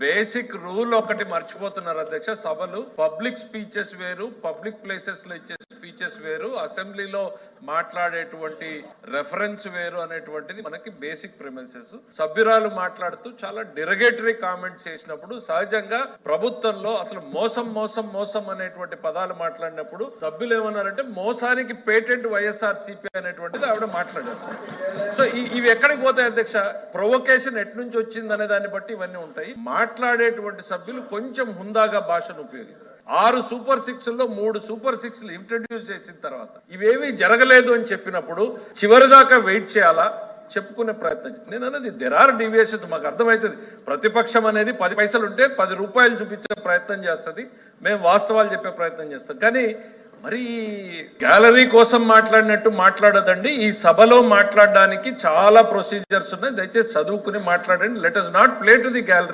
Basic rule ఒకటి మర్చిపోతున్నారు అధ్యక్ష. సభలు పబ్లిక్ స్పీచెస్ వేరు, పబ్లిక్ ప్లేసెస్ లో ఇచ్చే స్పీచెస్ వేరు, అసెంబ్లీలో మాట్లాడేటువంటి రెఫరెన్స్ వేరు అనేటువంటిది మనకి బేసిక్ ప్రిమిసెస్. సభ్యురాలు మాట్లాడుతూ చాలా డిరగేటరీ కామెంట్స్ చేసినప్పుడు సహజంగా ప్రభుత్వంలో అసలు మోసం మోసం మోసం అనేటువంటి పదాలు మాట్లాడినప్పుడు సభ్యులు ఏమన్నారంటే మోసానికి పేటెంట్ వైఎస్ఆర్సీపీ అనేటువంటిది ఆవిడ మాట్లాడారు. సో ఇవి ఎక్కడికి పోతాయి అధ్యక్ష? ప్రొవొకేషన్ ఎటు నుంచి వచ్చింది అనే దాన్ని బట్టి ఇవన్నీ ఉంటాయి. మాట్లాడేటువంటి సభ్యులు కొంచెం హుందాగా భాషను ఉపయోగించారు. 6 సూపర్ 6ల్లో 3 సూపర్ 6లు ఇంట్రడ్యూస్ చేసిన తర్వాత ఇవేమీ జరగలేదు అని చెప్పినప్పుడు చివరి దాకా వెయిట్ చేయాలా? చెప్పుకునే ప్రయత్నం. నేను అన్నది దెర్ ఆర్ డీవియేషన్స్. మాకు అర్థమవుతుంది. ప్రతిపక్షం అనేది 10 పైసలు ఉంటే 10 రూపాయలు చూపించే ప్రయత్నం చేస్తుంది. మేము వాస్తవాలు చెప్పే ప్రయత్నం చేస్తాం. కానీ మరి గ్యాలరీ కోసం మాట్లాడినట్టు మాట్లాడదండి. ఈ సభలో మాట్లాడడానికి చాలా ప్రొసీజర్స్ ఉన్నాయి. దయచేసి చదువుకుని మాట్లాడండి. Let us not play to the gallery.